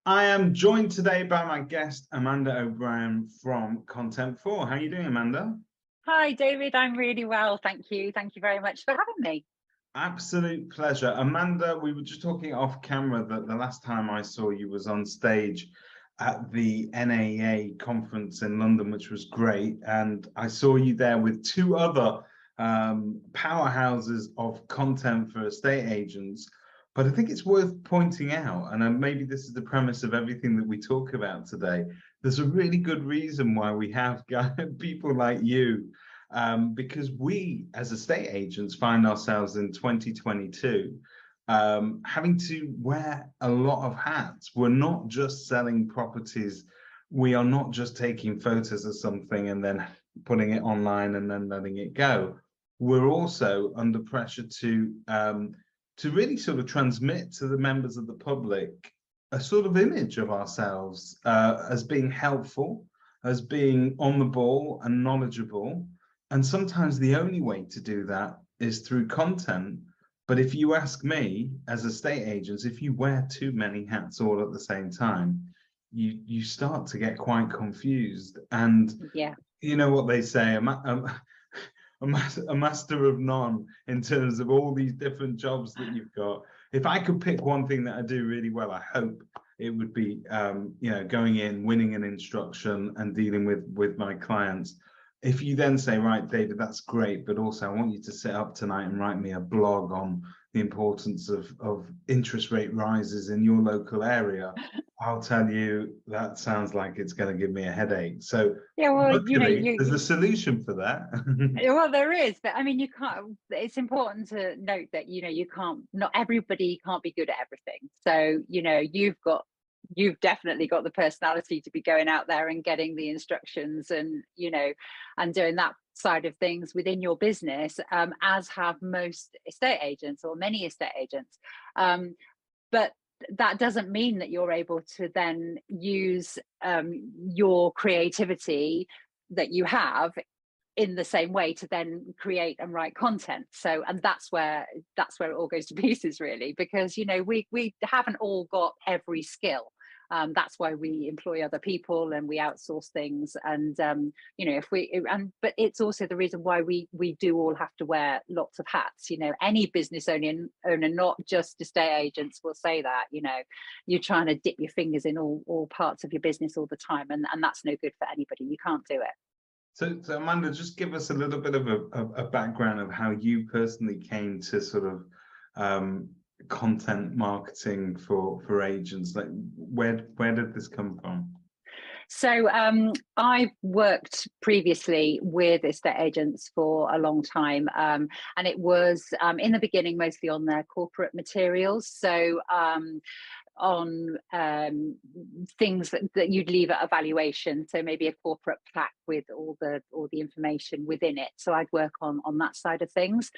I am joined today by my guest, Amanda O'Brien from contentfor. How are you doing, Amanda? Hi, David. I'm really well. Thank you. Thank you very much for having me. Absolute pleasure. Amanda, we were just talking off camera that the last time I saw you was on stage at the NAA conference in London, which was great. And I saw you there with two other powerhouses of content for estate agents. But I think it's worth pointing out, and maybe this is the premise of everything that we talk about today, there's a really good reason why we have people like you, because we, as estate agents, find ourselves in 2022 having to wear a lot of hats. We're not just selling properties. We are not just taking photos of something and then putting it online and then letting it go. We're also under pressure to really sort of transmit to the members of the public a sort of image of ourselves as being helpful, as being on the ball and knowledgeable. And sometimes the only way to do that is through content. But if you ask me, as estate agents, if you wear too many hats all at the same time, you start to get quite confused. And Yeah. you know what they say, a master of none in terms of all these different jobs that you've got. If I could pick one thing that I do really well, I hope it would be going in, winning an instruction and dealing with my clients. If you then say, right, David, that's great, but also I want you to sit up tonight and write me a blog on the importance of interest rate rises in your local area, I'll tell you that sounds like it's going to give me a headache. So Yeah, well, luckily, there's a solution for that. well, there is, but I mean, you can't, it's important to note that, you can't, not everybody can't be good at everything. So, you've definitely got the personality to be going out there and getting the instructions and, and doing that side of things within your business, as have most estate agents or many estate agents. But that doesn't mean that you're able to then use your creativity that you have in the same way to then create and write content. So, and that's where it all goes to pieces, really, because we haven't all got every skill. That's why we employ other people and we outsource things. And but it's also the reason why we do all have to wear lots of hats. Any business owner, not just estate agents, will say that. You're trying to dip your fingers in all parts of your business all the time, and that's no good for anybody. You can't do it. So Amanda, just give us a little bit of a background of how you personally came to sort of content marketing for agents. Like, where did this come from? So I've worked previously with estate agents for a long time, and it was in the beginning mostly on their corporate materials. So on things that you'd leave at a valuation, so maybe a corporate plaque with all the information within it. So I'd work on that side of things.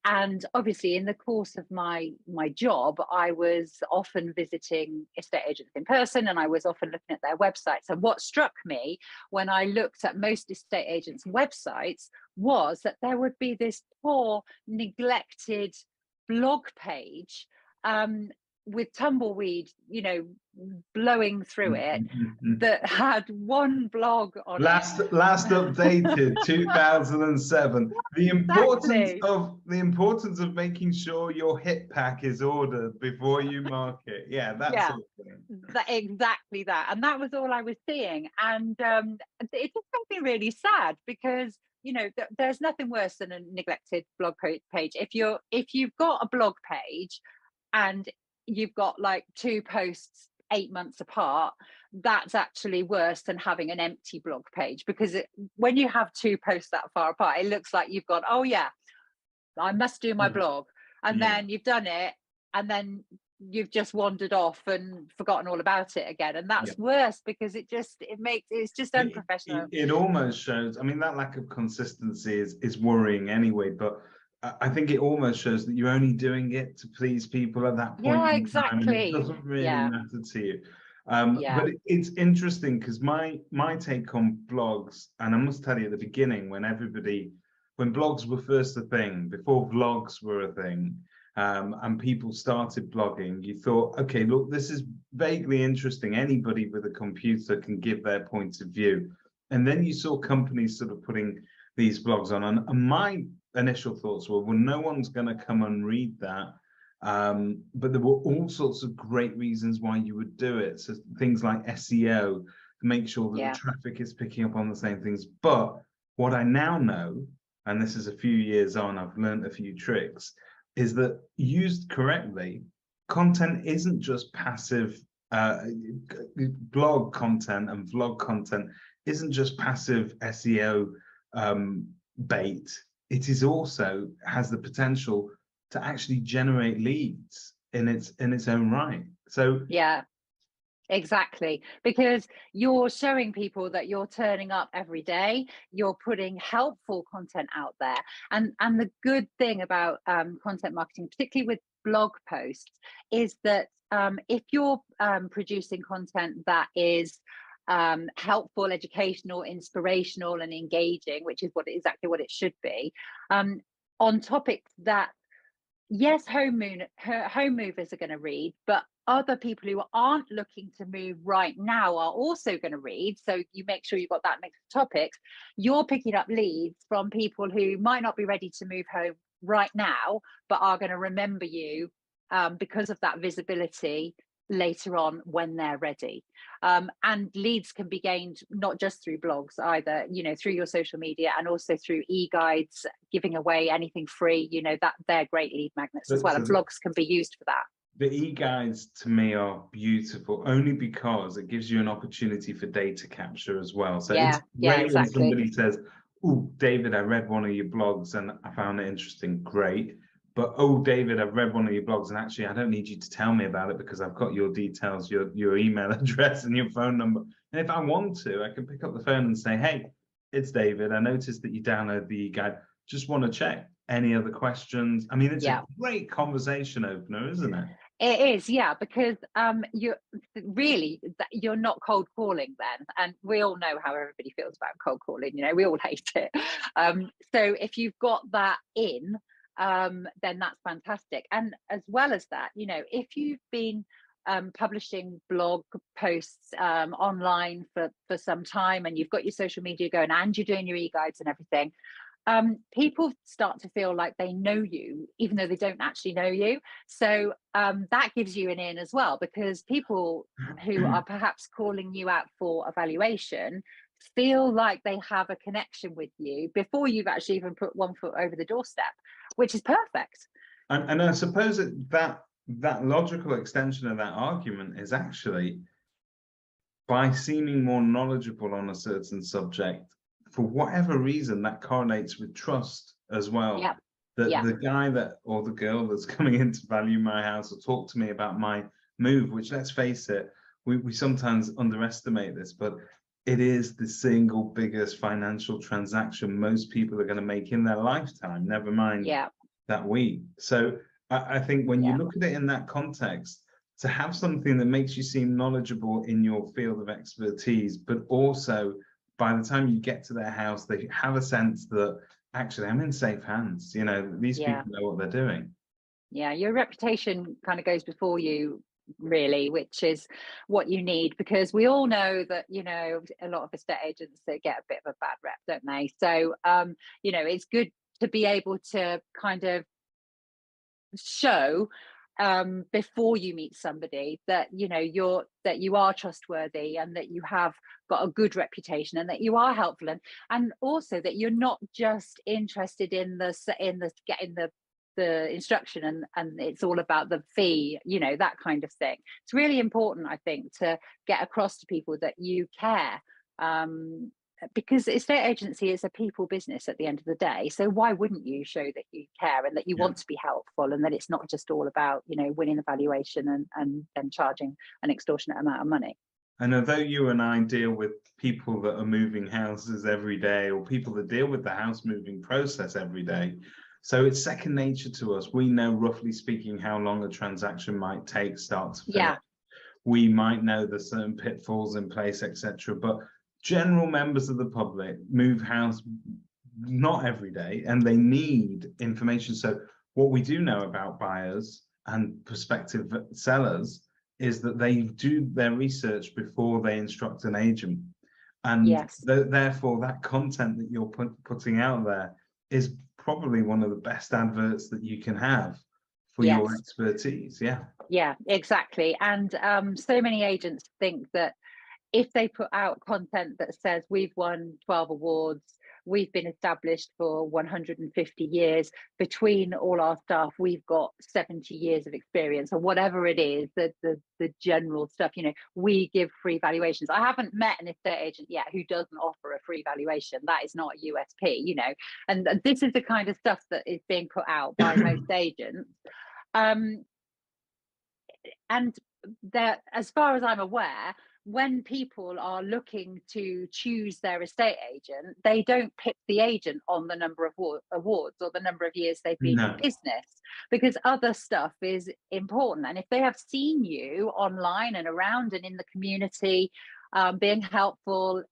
And obviously in the course of my job, I was often visiting estate agents in person, and I was often looking at their websites. And what struck me when I looked at most estate agents' websites was that there would be this poor, neglected blog page with tumbleweed, blowing through it, that had one blog on last updated 2007. The importance of making sure your hit pack is ordered before you market. Yeah, that's exactly that. And that was all I was seeing. And it just made me really sad, because there's nothing worse than a neglected blog page. If you've got a blog page and you've got like 2 posts 8 months apart, that's actually worse than having an empty blog page, because when you have 2 posts that far apart, it looks like you've got, oh yeah, I must do my blog, and then you've done it, and then you've just wandered off and forgotten all about it again. And that's worse, because it's just unprofessional. It almost shows, I mean, that lack of consistency is worrying anyway, but I think it almost shows that you're only doing it to please people at that point. Yeah, exactly. It doesn't really matter to you. But it's interesting, because my take on blogs, and I must tell you, at the beginning, when blogs were first a thing, before vlogs were a thing, and people started blogging, you thought, okay, look, this is vaguely interesting. Anybody with a computer can give their point of view. And then you saw companies sort of putting these blogs on. And my initial thoughts were, well, no one's going to come and read that. But there were all sorts of great reasons why you would do it. So things like SEO, to make sure that the traffic is picking up on the same things. But what I now know, and this is a few years on, I've learned a few tricks, is that used correctly, content isn't just passive. Blog content and vlog content isn't just passive SEO bait. It is also has the potential to actually generate leads in its own right. So yeah, exactly, because you're showing people that you're turning up every day, you're putting helpful content out there. And the good thing about content marketing, particularly with blog posts, is that if you're producing content that is helpful, educational, inspirational, and engaging, which is exactly what it should be, on topics that, yes, home movers are going to read, but other people who aren't looking to move right now are also going to read. So you make sure you've got that mix of topics. You're picking up leads from people who might not be ready to move home right now, but are going to remember you because of that visibility later on when they're ready. And leads can be gained not just through blogs either, through your social media, and also through e-guides, giving away anything free, that they're great lead magnets as well. And blogs can be used for that. The e-guides to me are beautiful, only because it gives you an opportunity for data capture as well. So it's great exactly. When somebody says, "Oh, David, I read one of your blogs and I found it interesting." Great. But, "Oh, David, I've read one of your blogs and actually I don't need you to tell me about it because I've got your details, your email address and your phone number. And if I want to, I can pick up the phone and say, hey, it's David. I noticed that you downloaded the e-guide. Just want to check. Any other questions?" I mean, it's a great conversation opener, isn't it? It is, yeah, because you're not cold calling then, and we all know how everybody feels about cold calling. We all hate it. So if you've got that in, then that's fantastic. And as well as that, if you've been publishing blog posts online for some time, and you've got your social media going, and you're doing your e-guides and everything, people start to feel like they know you, even though they don't actually know you. So that gives you an in as well, because people who are perhaps calling you out for evaluation feel like they have a connection with you before you've actually even put one foot over the doorstep, which is perfect. And I suppose that logical extension of that argument is actually, by seeming more knowledgeable on a certain subject, for whatever reason, that correlates with trust as well. Yep. The guy or the girl that's coming in to value my house or talk to me about my move, which, let's face it, we sometimes underestimate this, but it is the single biggest financial transaction most people are going to make in their lifetime, never mind that week. So I think when you look at it in that context, to have something that makes you seem knowledgeable in your field of expertise, but also by the time you get to their house, they have a sense that actually I'm in safe hands. These people know what they're doing. Yeah, your reputation kind of goes before you, really, which is what you need, because we all know that, a lot of estate agents, they get a bit of a bad rep, don't they? So, it's good to be able to kind of show before you meet somebody that you are trustworthy, and that you have got a good reputation, and that you are helpful, and also that you're not just interested in getting the instruction and it's all about the fee, that kind of thing. It's really important, I think, to get across to people that you care, because estate agency is a people business at the end of the day. So why wouldn't you show that you care and that you want to be helpful, and that it's not just all about winning the valuation and then charging an extortionate amount of money? And although you and I deal with people that are moving houses every day, or people that deal with the house moving process every day, so it's second nature to us. We know, roughly speaking, how long a transaction might take start to finish. We might know there's certain pitfalls in place, etc. But general members of the public move house not every day, and they need information. So What we do know about buyers and prospective sellers is that they do their research before they instruct an agent. And Yes. therefore, that content that you're putting out there is probably one of the best adverts that you can have for your Yes. expertise. Yeah. Yeah, exactly. And so many agents think that if they put out content that says we've won 12 awards, we've been established for 150 years, between all our staff, we've got 70 years of experience, or whatever it is, the general stuff, you know, we give free valuations. I haven't met an estate agent yet who doesn't offer a free valuation. That is not a USP, you know, and this is the kind of stuff that is being put out by most agents. And that, as far as I'm aware, when people are looking to choose their estate agent, they don't pick the agent on the number of awards or the number of years they've been in No. business, because other stuff is important. And if they have seen you online and around and in the community, being helpful,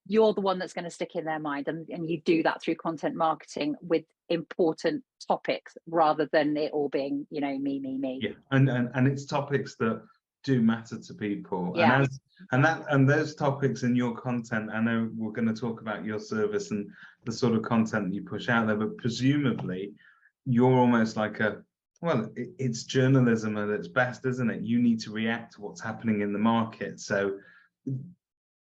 you're the one that's going to stick in their mind, and you do that through content marketing with important topics rather than it all being, you know, me. Yeah, and it's topics that do matter to people. Yeah. And those topics in your content, I know we're going to talk about your service and the sort of content you push out there, but presumably you're almost like it's journalism at its best, isn't it? You need to react to what's happening in the market. So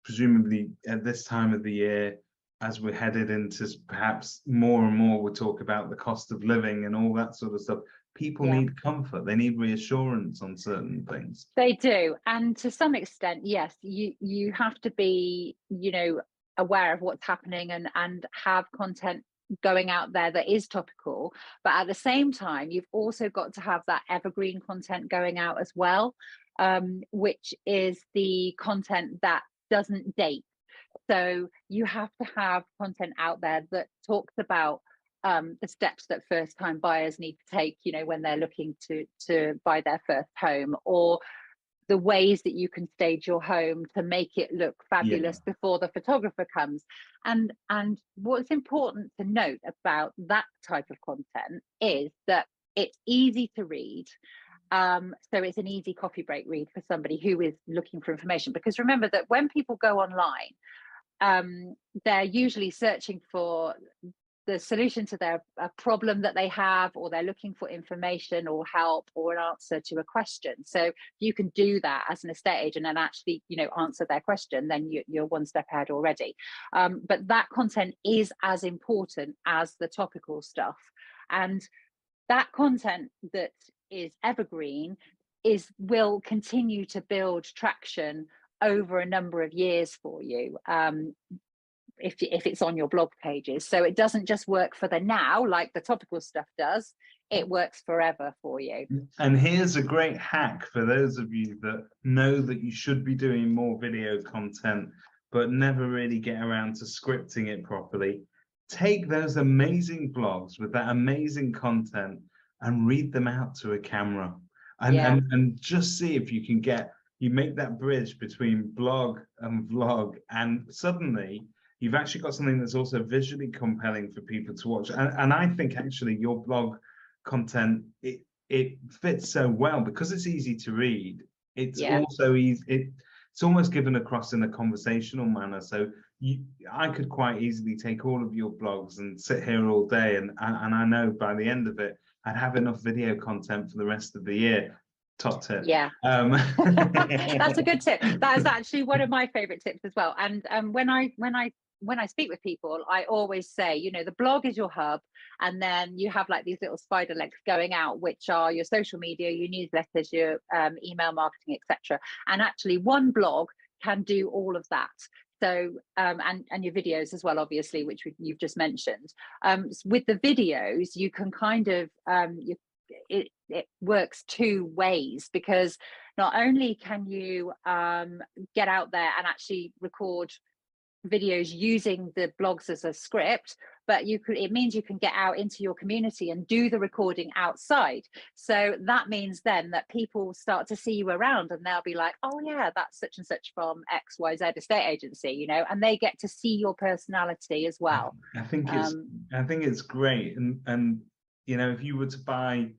presumably at this time of the year, as we're headed into perhaps more and more, we'll talk about the cost of living and all that sort of stuff. People need comfort. They need reassurance on certain things. They do. And to some extent, yes, you have to be, you know, aware of what's happening and have content going out there that is topical. But at the same time, you've also got to have that evergreen content going out as well, which is the content that doesn't date. So you have to have content out there that talks about the steps that first-time buyers need to take, you know, when they're looking to buy their first home, or the ways that you can stage your home to make it look fabulous before the photographer comes. And what's important to note about that type of content is that it's easy to read. So it's an easy coffee break read for somebody who is looking for information, because remember that when people go online, they're usually searching for the solution to their problem that they have, or they're looking for information or help or an answer to a question. So you can do that as an estate agent and actually, you know, answer their question, then you're one step ahead already. But that content is as important as the topical stuff. And that content that is evergreen will continue to build traction over a number of years for you, if it's on your blog pages. So it doesn't just work for the now like the topical stuff does, it works forever for you. And here's a great hack for those of you that know that you should be doing more video content but never really get around to scripting it properly. Take those amazing blogs with that amazing content and read them out to a camera, and just see if you can make that bridge between blog and vlog, and suddenly you've actually got something that's also visually compelling for people to watch. And I think actually your blog content, it fits so well because it's easy to read. It's also easy. It's almost given across in a conversational manner. So I could quite easily take all of your blogs and sit here all day, and I know by the end of it, I'd have enough video content for the rest of the year. Top tip. Yeah. That's a good tip. That is actually one of my favorite tips as well. And when I speak with people, I always say, you know, the blog is your hub, and then you have like these little spider legs going out, which are your social media, your newsletters, your email marketing, etc. And actually one blog can do all of that. So and your videos as well, obviously, which you've just mentioned. With the videos, you can kind of it works two ways, because not only can you get out there and actually record videos using the blogs as a script, but it means you can get out into your community and do the recording outside. So that means then that people start to see you around, and they'll be like, oh yeah, that's such and such from XYZ estate agency, you know, and they get to see your personality as well. I think it's great, and you know, if you were to buy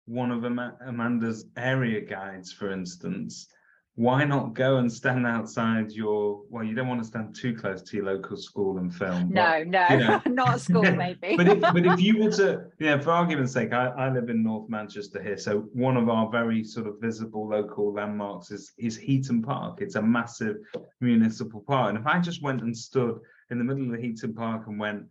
one of Amanda's area guides, for instance, why not go and stand outside your, well, you don't want to stand too close to your local school and film, but, No, you know, not school, maybe. but if you were to, you know, for argument's sake, I live in North Manchester here, so one of our very sort of visible local landmarks is Heaton Park. It's a massive municipal park, and if I just went and stood in the middle of the Heaton Park and went,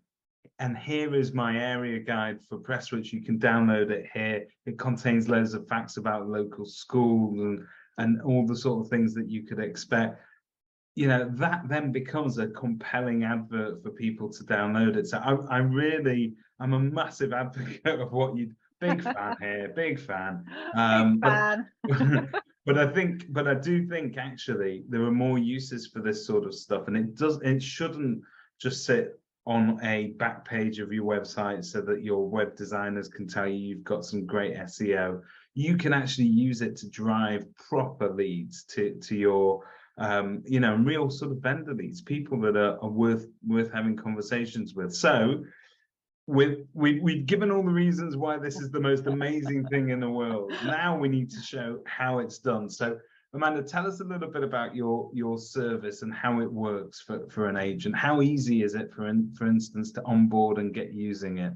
and here is my area guide for Prestwich, you can download it here. It contains loads of facts about local schools and all the sort of things that you could expect. You know, that then becomes a compelling advert for people to download it. So I'm a massive advocate of what you, big fan here, big fan. Big fan. But I do think actually there are more uses for this sort of stuff, and it shouldn't just sit on a back page of your website so that your web designers can tell you you've got some great SEO. You can actually use it to drive proper leads to your you know, real sort of vendor leads, people that are worth having conversations with. So we've given all the reasons why this is the most amazing thing in the world. Now we need to show how it's done. So Amanda, tell us a little bit about your service and how it works for an agent. How easy is it, for instance, to onboard and get using it?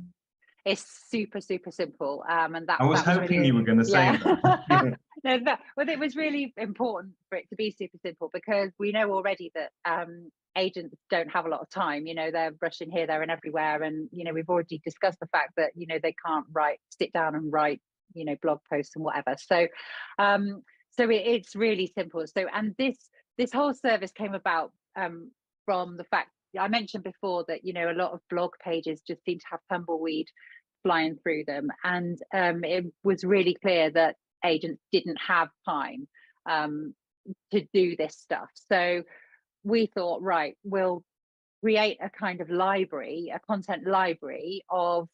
It's super, super simple. And I was hoping really, you were going to say that. No, well, it was really important for it to be super simple, because we know already that agents don't have a lot of time. You know, they're rushing here, there, and everywhere. And, you know, we've already discussed the fact that, you know, they can't sit down and write, you know, blog posts and whatever. So, it's really simple. So, and this whole service came about from the fact I mentioned before that, you know, a lot of blog pages just seem to have tumbleweed flying through them, and it was really clear that agents didn't have time to do this stuff. So we thought, right, we'll create a kind of library, a content library of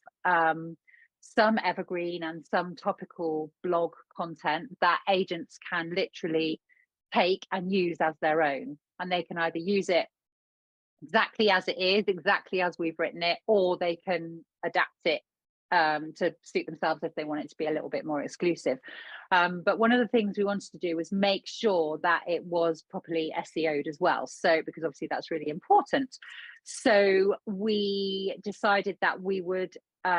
some evergreen and some topical blog content that agents can literally take and use as their own. And they can either use it exactly as it is, exactly as we've written it, or they can adapt it to suit themselves if they want it to be a little bit more exclusive. But one of the things we wanted to do was make sure that it was properly SEO'd as well. So, because obviously that's really important. So we decided that we would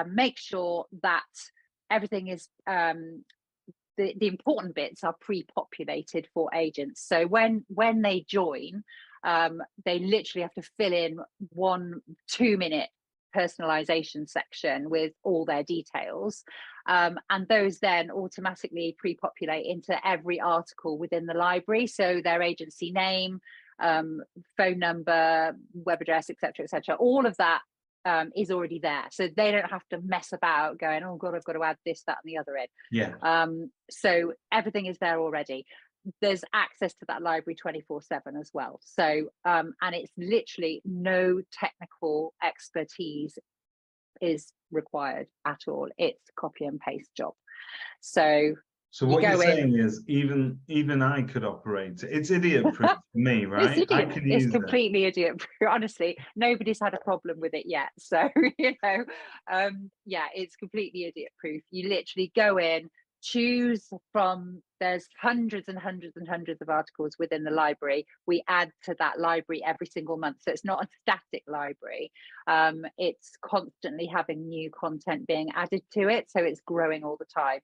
make sure that everything is, the important bits are pre-populated for agents. So when they join, they literally have to fill in 1-2 minute personalization section with all their details, and those then automatically pre-populate into every article within the library. So their agency name, phone number, web address, etc., all of that is already there, so they don't have to mess about going, oh god, I've got to add this, that, and the other in. Yeah. So everything is there already. There's access to that library 24/7 as well. So and it's literally no technical expertise is required at all. It's copy and paste job. So what you're saying is even I could operate it. It's idiot proof for me, right? It's completely idiot proof. Honestly, nobody's had a problem with it yet. So you know, yeah, it's completely idiot proof. You literally go in, choose from, there's hundreds and hundreds and hundreds of articles within the library. We add to that library every single month, so it's not a static library. It's constantly having new content being added to it, so it's growing all the time.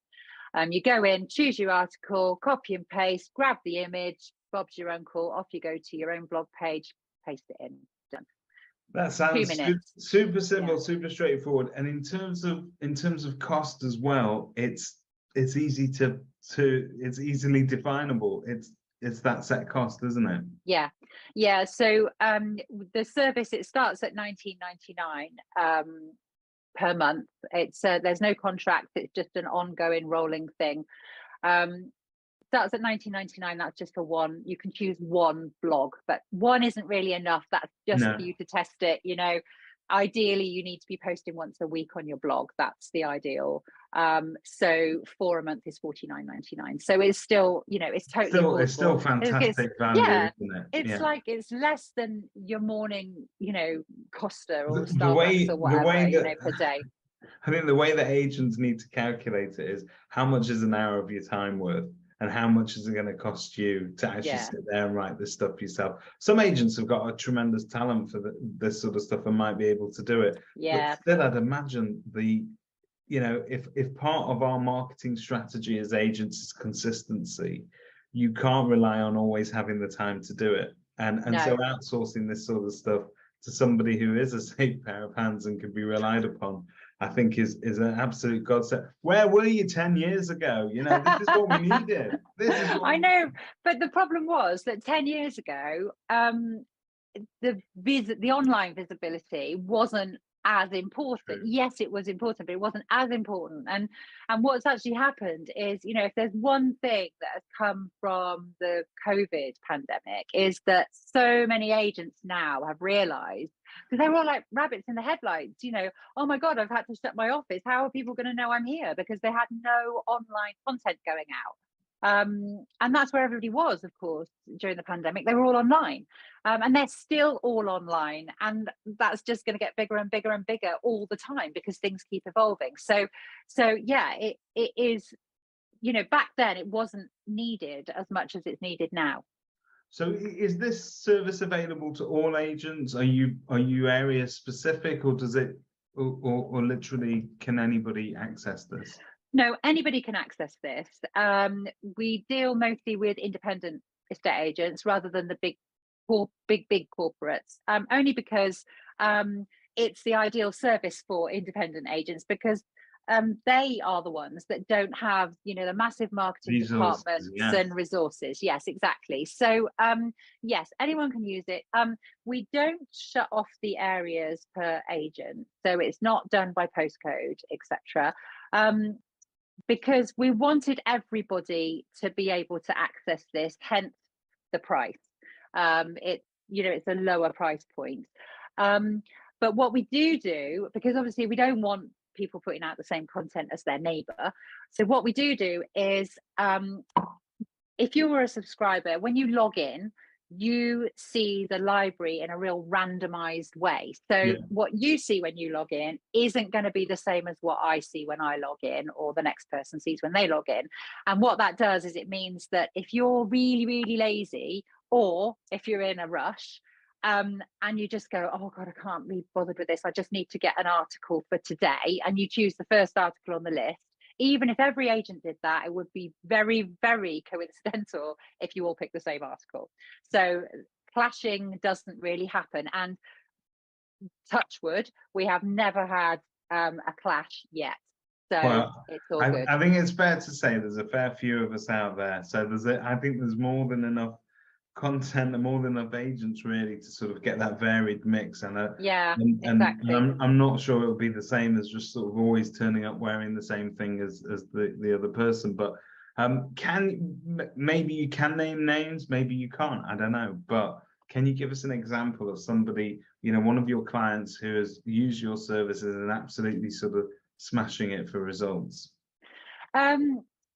You go in, choose your article, copy and paste, grab the image, Bob's your uncle, off you go to your own blog page, paste it in, done. That sounds super simple, yeah. Super straightforward. And in terms of cost as well, it's easy it's easily definable. It's that set cost, isn't it? Yeah. So the service, it starts at $19.99 per month. It's there's no contract, it's just an ongoing rolling thing. Starts at $19.99. That's just for one. You can choose one blog, but one isn't really enough. That's just for you to test it. You know, ideally you need to be posting once a week on your blog. That's the ideal. So for a month is $49.99. So it's still, you know, it's totally it's still fantastic value, yeah, isn't it? It's like, it's less than your morning, you know, Costa or Starbucks or whatever, you know, per day. I think the way that agents need to calculate it is how much is an hour of your time worth, and how much is it going to cost you to actually Yeah, sit there and write this stuff yourself. Some agents have got a tremendous talent for this sort of stuff and might be able to do it. But yeah. still, I'd imagine if part of our marketing strategy as agents is consistency, you can't rely on always having the time to do it. And so No. outsourcing this sort of stuff to somebody who is a safe pair of hands and can be relied upon, I think is an absolute godsend. Where were you 10 years ago? This is what we needed. This is what I know, but the problem was that 10 years ago, the online visibility wasn't as important. true. Yes, it was important, but it wasn't as important. And what's actually happened is, if there's one thing that has come from the COVID pandemic, is that so many agents now have realized, because they were all like rabbits in the headlights, oh my God, I've had to shut my office. How are people going to know I'm here? Because they had no online content going out. And that's where everybody was, of course, during the pandemic. They were all online, and they're still all online, and that's just going to get bigger and bigger and bigger all the time because things keep evolving. So yeah, it is. Back then it wasn't needed as much as it's needed now. So is this service available to all agents? Are you area specific, or does it, or literally can anybody access this? No, anybody can access this. We deal mostly with independent estate agents rather than the big corporates, only because it's the ideal service for independent agents, because they are the ones that don't have the massive marketing Resources, departments yeah. and resources. Yes, exactly. So yes, anyone can use it. We don't shut off the areas per agent, so it's not done by postcode, etc. Because we wanted everybody to be able to access this, hence the price. It's a lower price point. But what we do, because obviously we don't want people putting out the same content as their neighbor, so what we do is, if you were a subscriber, when you log in, you see the library in a real randomized way. So what you see when you log in isn't going to be the same as what I see when I log in, or the next person sees when they log in. And what that does is it means that if you're really, really lazy, or if you're in a rush, and you just go, oh God, I can't be bothered with this, I just need to get an article for today, and you choose the first article on the list, even if every agent did that, it would be very, very coincidental if you all picked the same article. So clashing doesn't really happen. And touch wood, we have never had a clash yet. So it's all good. I think it's fair to say there's a fair few of us out there. So I think there's more than enough content and more than enough agents really to sort of get that varied mix. Exactly. And I'm not sure it'll be the same as just sort of always turning up wearing the same thing as the other person. But maybe you can name names, maybe you can't, I don't know. But can you give us an example of somebody, one of your clients who has used your services and absolutely sort of smashing it for results?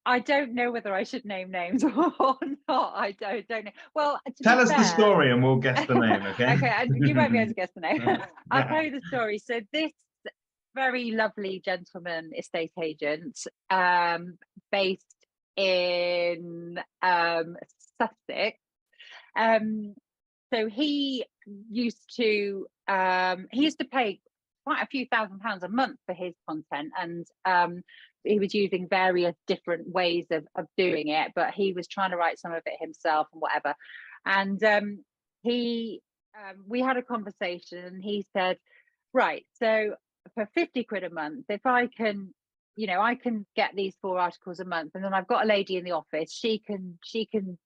I don't know whether I should name names or not. I don't know. Well, tell us the story and we'll guess the name, okay? Okay, you won't be able to guess the name. I'll tell you the story. So this very lovely gentleman estate agent, based in Sussex, so he used to pay quite a few £1,000s a month for his content, and he was using various different ways of doing it, but he was trying to write some of it himself and whatever. And we had a conversation, and he said, right, so for 50 quid a month, if I can, I can get these 4 articles a month, and then I've got a lady in the office, she can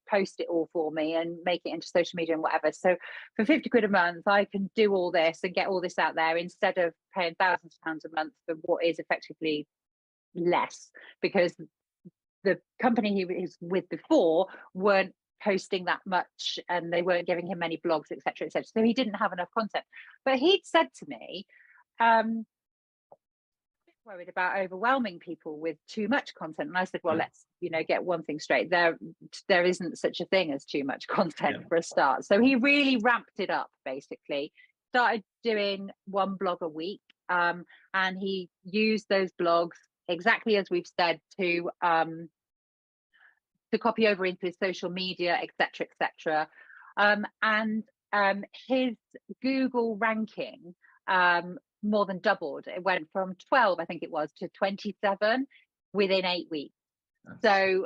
post it all for me and make it into social media and whatever. So for 50 quid a month, I can do all this and get all this out there, instead of paying thousands of pounds a month for what is effectively less, because the company he was with before weren't posting that much, and they weren't giving him many blogs, etc., etc. So he didn't have enough content. But he'd said to me, worried about overwhelming people with too much content. And I said, well, let's get one thing straight, there isn't such a thing as too much content for a start. So he really ramped it up, basically started doing 1 blog a week, and he used those blogs exactly as we've said to copy over into his social media, etc., etc. And his Google ranking more than doubled. It went from 12, I think it was, to 27 within 8 weeks. So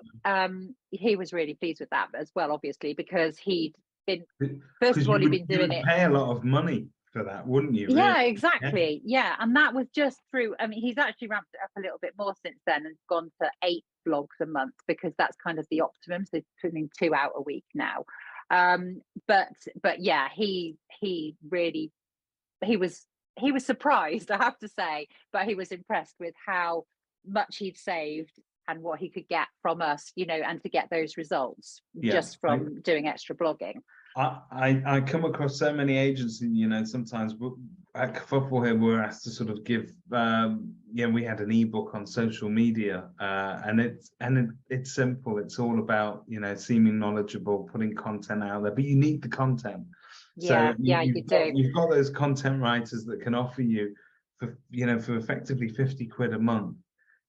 he was really pleased with that as well, obviously, because he'd been, first of all, he'd been doing it. Pay a lot of money for that, wouldn't you? Yeah, really? Exactly. Yeah. And that was just through, I mean, he's actually ramped it up a little bit more since then and gone to 8 blogs a month, because that's kind of the optimum. So putting 2 out a week now. But yeah, he was surprised, I have to say, but he was impressed with how much he'd saved and what he could get from us, you know, and to get those results just from doing extra blogging. I come across so many agents, you know, sometimes at Kerfuffle here we're asked to sort of give, we had an ebook on social media, and it's simple. It's all about, you know, seeming knowledgeable, putting content out there, but you need the content. Yeah, so you've got those content writers that can offer you for effectively 50 quid a month.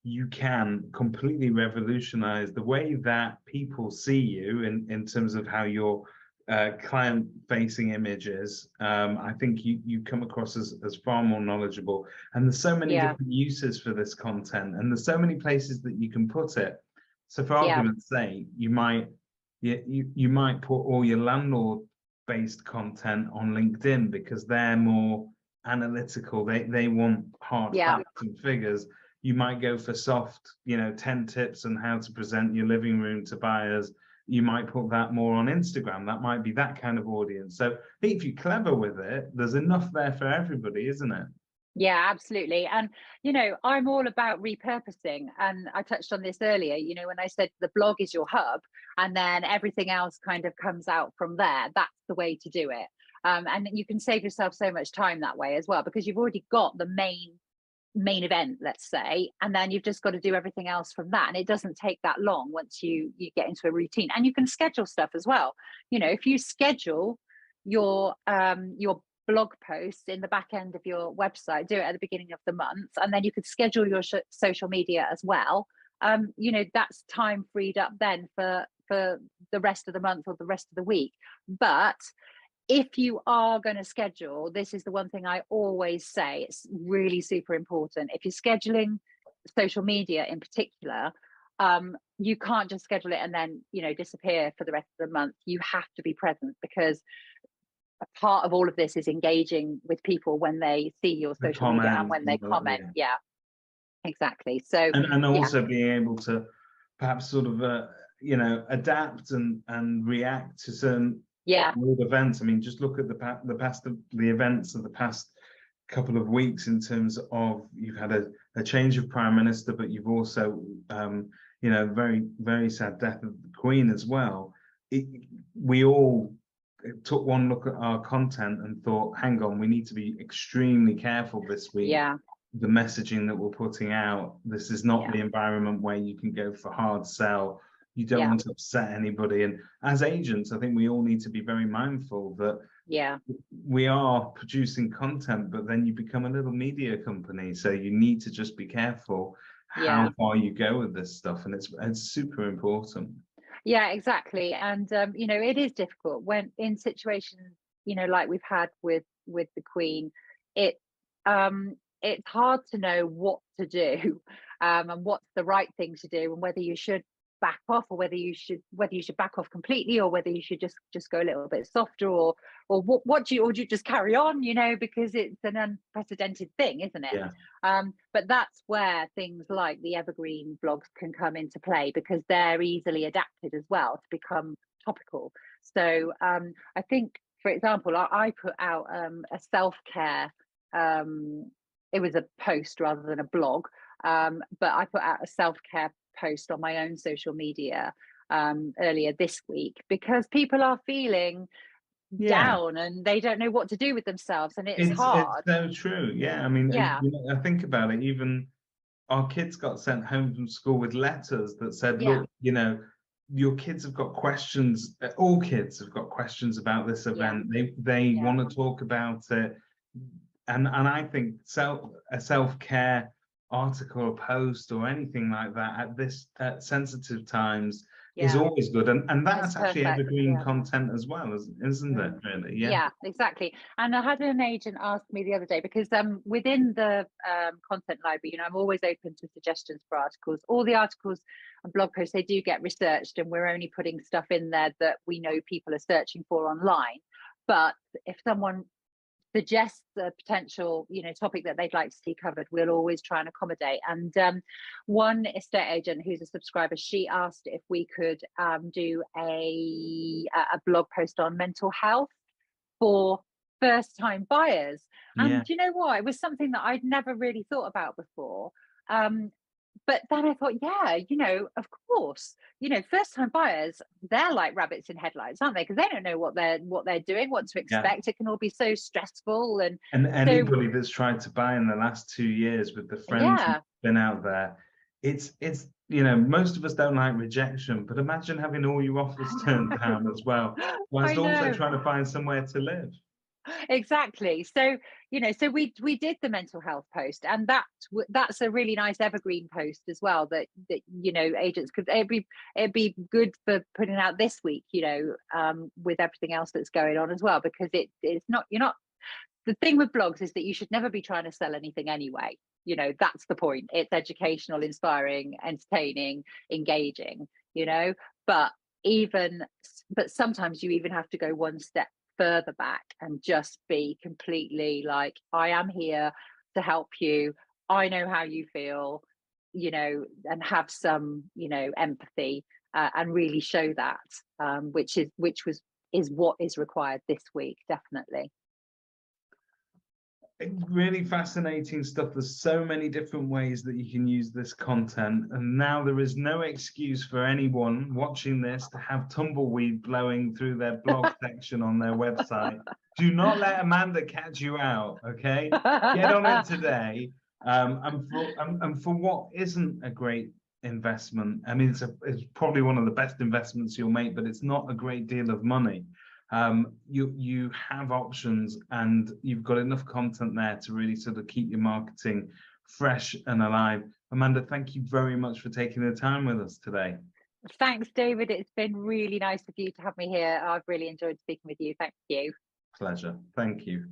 You can completely revolutionize the way that people see you in terms of how your client-facing images. I think you come across as far more knowledgeable, and there's so many different uses for this content, and there's so many places that you can put it. So for argument's sake, you might put all your landlord-based content on LinkedIn because they're more analytical. They want hard facts and figures. You might go for soft, 10 tips on how to present your living room to buyers. You might put that more on Instagram. That might be that kind of audience. So if you're clever with it, there's enough there for everybody, isn't it? Yeah, absolutely. And, I'm all about repurposing. And I touched on this earlier, when I said the blog is your hub and then everything else kind of comes out from there. That's the way to do it. And you can save yourself so much time that way as well, because you've already got the main event, let's say, and then you've just got to do everything else from that, and it doesn't take that long once you get into a routine. And you can schedule stuff as well. If you schedule your blog posts in the back end of your website, do it at the beginning of the month, and then you could schedule your social media as well. That's time freed up then for the rest of the month or the rest of the week. But if you are going to schedule, this is the one thing I always say, it's really super important. If you're scheduling social media in particular, you can't just schedule it and then, disappear for the rest of the month. You have to be present, because a part of all of this is engaging with people when they see your social media and when they comment. Yeah, exactly. So and also being able to perhaps sort of adapt and react to certain world events. I mean, just look at the events of the past couple of weeks in terms of, you've had a change of prime minister, but you've also very, very sad death of the Queen as well. We all took one look at our content and thought, hang on, we need to be extremely careful this week. The messaging that we're putting out, this is not the environment where you can go for hard sell. You don't want to upset anybody. And as agents, I think we all need to be very mindful that we are producing content, but then you become a little media company. So you need to just be careful how far you go with this stuff. And it's super important. Yeah, exactly. And, it is difficult when in situations, like we've had with the Queen, it's hard to know what to do and what's the right thing to do, and whether you should back off, or whether you should back off completely, or whether you should just go a little bit softer, or what do you just carry on, because it's an unprecedented thing, isn't it? But that's where things like the evergreen blogs can come into play, because they're easily adapted as well to become topical. So I think, for example, I put out a self-care, it was a post rather than a blog, but I put out a self-care post on my own social media earlier this week, because people are feeling down and they don't know what to do with themselves, and it's hard. It's so true. I mean, I think about it, even our kids got sent home from school with letters that said, look, your kids have got questions, all kids have got questions about this event. They want to talk about it. and I think a self-care article or post or anything like that at this sensitive times is always good, and that's actually perfect. evergreen content as well, isn't it, really? Yeah, exactly. And I had an agent ask me the other day, because within the content library, I'm always open to suggestions for articles. All the articles and blog posts, they do get researched, and we're only putting stuff in there that we know people are searching for online. But if someone suggests a potential topic that they'd like to see covered, we'll always try and accommodate. And one estate agent who's a subscriber, she asked if we could do a blog post on mental health for first time buyers. And you know what, it was something that I'd never really thought about before. But then I thought, of course, first time buyers, they're like rabbits in headlights, aren't they? Because they don't know what they're doing, what to expect. It can all be so stressful. And anybody that's tried to buy in the last 2 years with the friends who've been out there, it's most of us don't like rejection, but imagine having all your offers turned down as well, whilst also trying to find somewhere to live. Exactly. So we did the mental health post, and that's a really nice evergreen post as well, that agents could, it'd be good for putting out this week, with everything else that's going on as well, because it's not, the thing with blogs is that you should never be trying to sell anything anyway. That's the point. It's educational, inspiring, entertaining, engaging, but sometimes you even have to go one step further back and just be completely like, I am here to help you. I know how you feel, and have some, empathy, and really show that, which is what is required this week, definitely. Really fascinating stuff. There's so many different ways that you can use this content, and now there is no excuse for anyone watching this to have tumbleweed blowing through their blog section on their website. Do not let Amanda catch you out, okay? Get on it today. And for what isn't a great investment, I mean, it's probably one of the best investments you'll make, but it's not a great deal of money. You have options, and you've got enough content there to really sort of keep your marketing fresh and alive. Amanda, thank you very much for taking the time with us today. Thanks, David. It's been really nice of you to have me here. I've really enjoyed speaking with you. Thank you. Pleasure. Thank you.